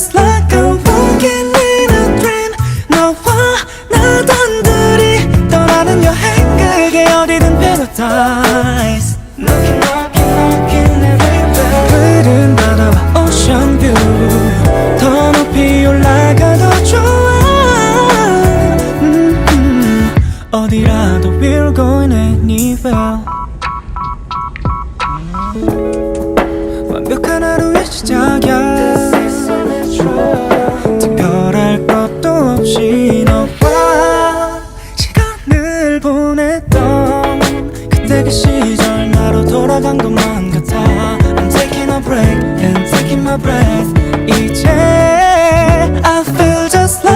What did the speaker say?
just like a walking in a dream 너와 나던들이 떠나는 여행 그게 어디든 paradise Knocking knocking knocking everywhere 푸른 바다와 ocean view 더 높이 올라가도 좋아 어디라도 we're going anywhere 완벽한 하루의 시작이야 특별할 것도 없이 너와 시간을 보냈던 그때 그 시절 나로 돌아간 것만 같아 I'm taking a break and taking my breath 이제 I feel just like